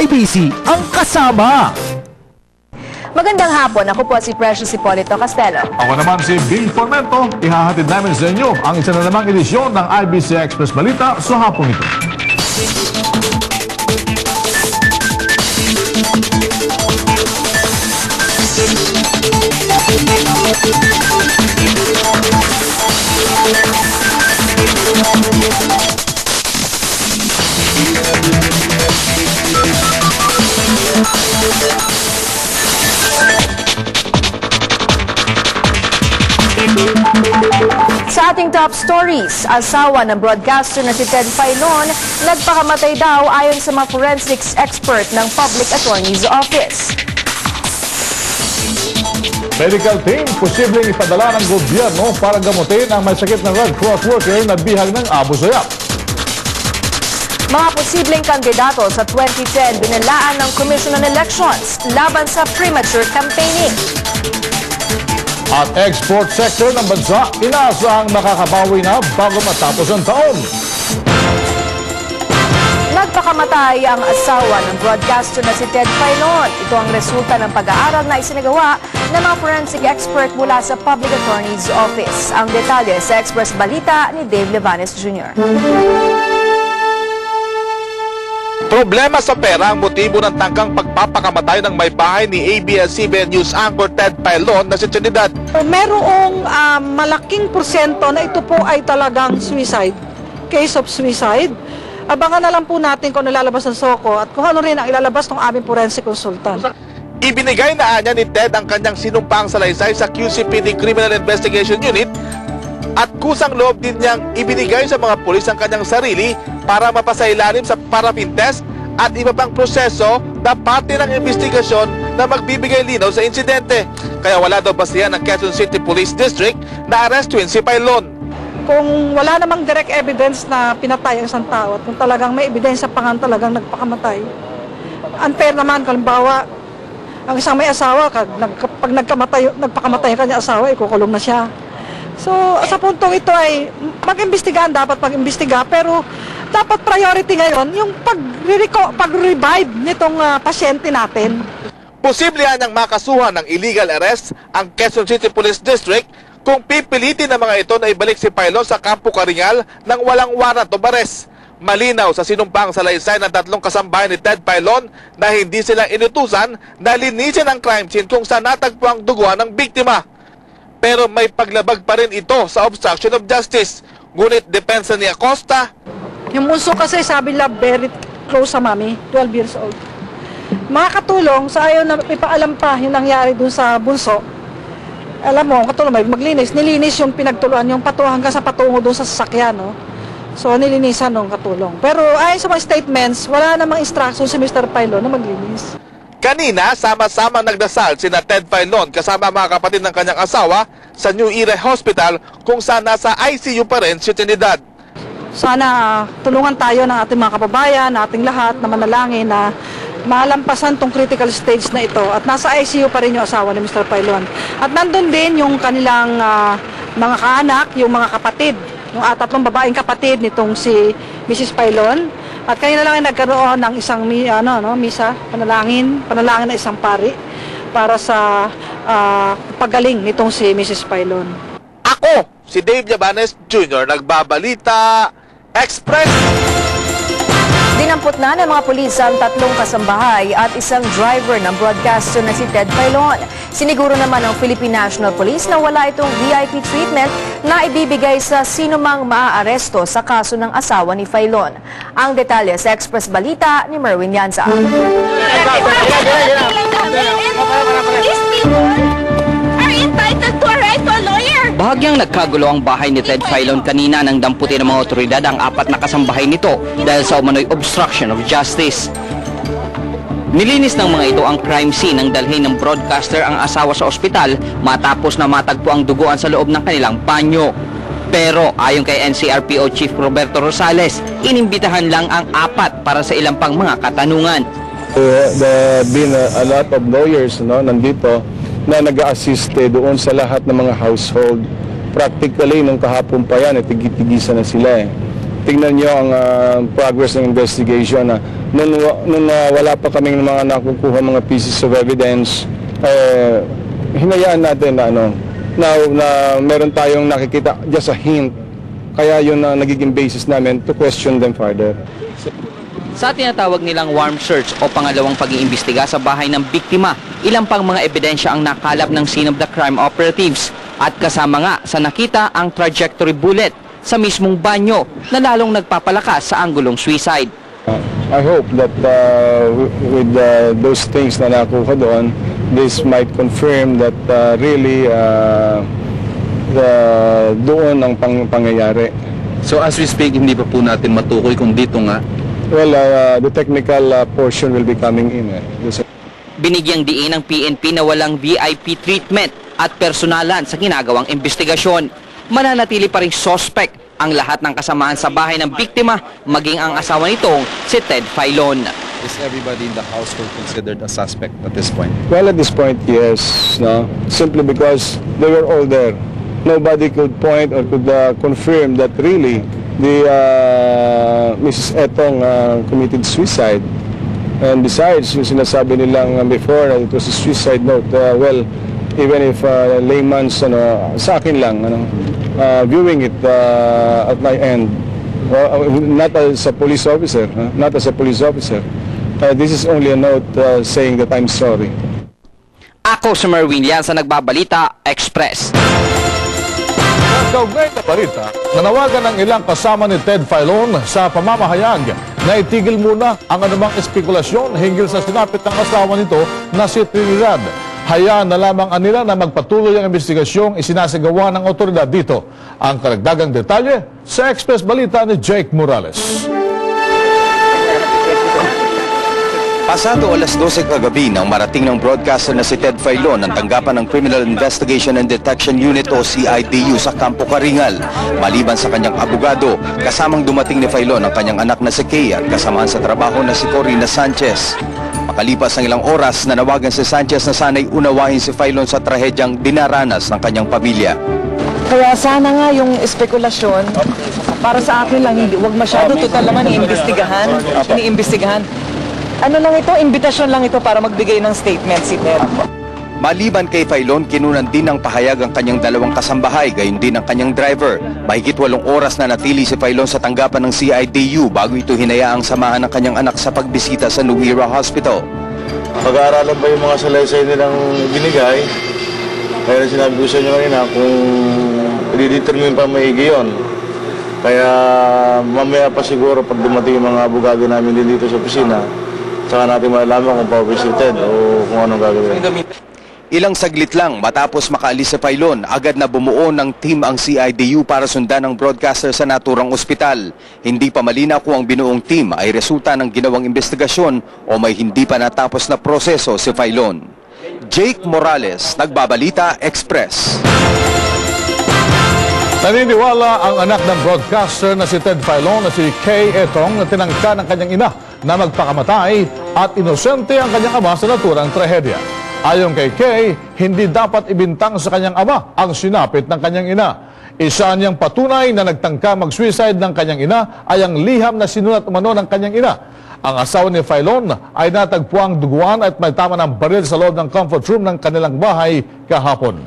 IBC ang kasama. Magandang hapon. Ako po si Precious Hipolito Castelo. Ako naman si Bing Formento. Ihahatid namin sa inyo ang isa na namang edisyon ng IBC Express Balita sa hapong ito. Sa ating top stories, asawa ng broadcaster na si Ted Filon nagpakamatay daw ayon sa mga forensics expert ng Public Attorney's Office. Medical team, posibleng ipadala ng gobyerno para gamutin ang may sakit na Red Cross worker na bihag ng Abu Sayyaf. Mga posibleng kandidato sa 2010 binalaan ng Commission on Elections laban sa premature campaigning. At export sector ng bansa, inaasahang makakabawi na bago matapos ang taon. Nagpakamatay ang asawa ng broadcaster na si Ted Filon. Ito ang resulta ng pag-aaral na isinagawa ng mga forensic expert mula sa Public Attorney's Office. Ang detalye sa Express Balita ni Dave Levanes Jr. Problema sa pera ang motibo ng tangkang pagpapakamatay ng may bahay ni ABS-CBN News anchor Ted Filon na si Trinidad. Merong malaking porsyento na ito po ay talagang suicide, case of suicide. Abangan na lang po natin kung nilalabas ng SOCO at kung ano rin ang ilalabas ng aming forensic consultant. Ibinigay na niya ni Ted ang kanyang sinumpaang salaysay sa QCPD Criminal Investigation Unit at kusang loob din niyang ibinigay sa mga pulis ang kanyang sarili para mapasailalim sa paraffin test at iba pang proseso na parte ng investigasyon na magbibigay linaw sa insidente. Kaya wala daw basihan ng Quezon City Police District na arestuin si Filon. Kung wala namang direct evidence na pinatay ang isang tao at kung talagang may ebidensya pa nga talagang nagpakamatay, unfair naman. Kalimbawa, ang isang may asawa, pag nagpakamatay ang kanyang asawa, ikukulong na siya. So, sa puntong ito ay mag-imbestigahan, dapat mag-imbestiga, pero dapat priority ngayon yung pag-revive nitong pasyente natin. Posible niyang makasuhan ng illegal arrest ang Quezon City Police District kung pipilitin ng mga ito na ibalik si Filon sa Campo Caringal nang walang warrant of arrest. Malinaw sa sinumpang salaysay ng tatlong kasambahay ni Ted Filon na hindi sila inutusan na linisin ang crime scene kung saan natagpo ang duguan ng biktima. Pero may paglabag pa rin ito sa obstruction of justice. Ngunit depensa ni Acosta. Yung bunso kasi sabi nila very close sa mami, 12 years old. Makakatulong sa ayaw na ipaalam pa yung nangyari dun sa bunso. Alam mo, katulong may maglinis. Nilinis yung pinagtuluan, yung hanggang sa patungo dun sa sasakyan. No? So nilinisan nung katulong. Pero ayon sa mga statements, wala namang instruction si Mr. Filon na maglinis. Kanina, sama-sama nagdasal sina Ted Filon kasama mga kapatid ng kanyang asawa sa New Era Hospital kung saan nasa ICU pa rin si Trinidad. Sana tulungan tayo ng ating mga kababayan, ating lahat na manalangin na malampasan tong critical stage na ito at nasa ICU pa rin yung asawa ni Mr. Filon. At nandun din yung kanilang mga kaanak, yung mga kapatid, yung tatlong babaeng kapatid nitong si Mrs. Filon. At kanina lang ay nagkaroon ng isang misa, panalangin na isang pari para sa pagaling nitong si Mrs. Filon. Ako, si Dave Levanes Jr., nagbabalita Express. Dinampot na ng mga pulis ang tatlong kasambahay at isang driver ng broadcaster na si Ted Filon. Siniguro naman ng Philippine National Police na wala itong VIP treatment na ibibigay sa sinumang maaaresto sa kaso ng asawa ni Filon. Ang detalye sa Express Balita ni Merwin Yanza. These people are entitled to a right to a lawyer. Bahagyang nagkagulo ang bahay ni Ted Filon kanina nang damputin ng mga otoridad ang apat na kasambahay nito dahil sa umano'y obstruction of justice. Nilinis ng mga ito ang crime scene nang dalhin ng broadcaster ang asawa sa ospital matapos na matagpo ang duguan sa loob ng kanilang banyo. Pero ayon kay NCRPO Chief Roberto Rosales, inimbitahan lang ang apat para sa ilang pang mga katanungan. There have been a lot of lawyers nandito na nag-a-assist doon sa lahat ng mga household. Practically, nung kahapon pa yan, tigitigisan na sila. Tingnan nyo ang progress ng investigation na nung wala pa kaming mga nakukuha mga pieces of evidence, hinayaan natin na meron tayong nakikita, just a hint. Kaya yun ang nagiging basis namin to question them further. Sa tinatawag nilang warm search o pangalawang pag-iimbestiga sa bahay ng biktima, ilang pang mga ebidensya ang nakalap ng scene of the crime operatives. At kasama nga sa nakita ang trajectory bullet sa mismong banyo na lalong nagpapalakas sa anggulong suicide. I hope that with those things na nakuha doon, this might confirm that really doon ang pangyayari. So as we speak, hindi pa po natin matukoy kung dito nga? Well, the technical portion will be coming in. Binigyang diin ng PNP na walang VIP treatment at personalan sa ginagawang investigasyon. Mananatili pa ring suspect ang lahat ng kasamaan sa bahay ng biktima, maging ang asawa nitong si Ted Filon. Is everybody in the household considered a suspect at this point? Well, at this point, yes. No? Simply because they were all there. Nobody could point or could confirm that really the Mrs. Etong committed suicide. And besides, yung sinasabi nilang before that it was a suicide note, well, even if layman's sa akin lang, viewing it at my end, not as a police officer, this is only a note saying that I'm sorry. Ako si Merwin yan sa Nagbabalita Express. Kaugnay na balita, nanawagan ng ilang kasama ni Ted Filon sa pamamahayag na itigil muna ang anumang espekulasyon hinggil sa sinapit ng asawa nito na si Trinidad. Hayaan na lamang nila na magpatuloy ang investigasyong isinasagawa ng otoridad dito. Ang karagdagang detalye sa Express Balita ni Jake Morales. Pasado alas 12 kagabi nang marating ng broadcaster na si Ted Filon ang tanggapan ng Criminal Investigation and Detection Unit o CIDU sa Campo Karingal. Maliban sa kanyang abogado, kasamang dumating ni Filon ang kanyang anak na si Kay at kasamaan sa trabaho na si Corina Sanchez. Makalipas ng ilang oras, nanawagan si Sanchez na sana'y unawain si Filon sa trahedyang dinaranas ng kanyang pamilya. Kaya sana nga yung espekulasyon, para sa akin lang, huwag masyado total naman iniimbestigahan. Ano lang ito, imbitasyon lang ito para magbigay ng statement si Ted. Maliban kay Filon, kinunan din ng pahayag ang kanyang dalawang kasambahay, gayon din ang kanyang driver. Mahigit 8 oras na natili si Filon sa tanggapan ng CIDU bago ito hinayaang samahan ng kanyang anak sa pagbisita sa New Era Hospital. Pag-aaralan ba yung mga salaysay nilang binigay? Kaya sinabi ko sa inyo kanina kung i-determine pa maigi yun. Kaya mamaya pa siguro pag dumating yung mga abogado namin din dito sa opisina, saka natin malalaman kung pa-visited o kung anong gagawin. Ilang saglit lang matapos makaalis si Filon, agad na bumuo ng team ang CIDU para sundan ng broadcaster sa naturang ospital. Hindi pa malinaw kung ang binuong team ay resulta ng ginawang investigasyon o may hindi pa natapos na proseso si Filon. Jake Morales, Nagbabalita Express. Naniniwala ang anak ng broadcaster na si Ted Filon na si Kay Etong na tinangka ng kanyang ina na magpakamatay at inosente ang kanyang ama sa naturang trahedya. Ayon kay Kay, hindi dapat ibintang sa kanyang ama ang sinapit ng kanyang ina. Isa niyang patunay na nagtangka mag-suicide ng kanyang ina ay ang liham na sinulat umano ng kanyang ina. Ang asawa ni Filon ay natagpuang duguan at may tama ng baril sa loob ng comfort room ng kanilang bahay kahapon.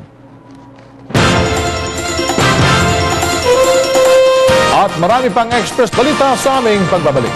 At marami pang Express Balita sa aming pagbabalik.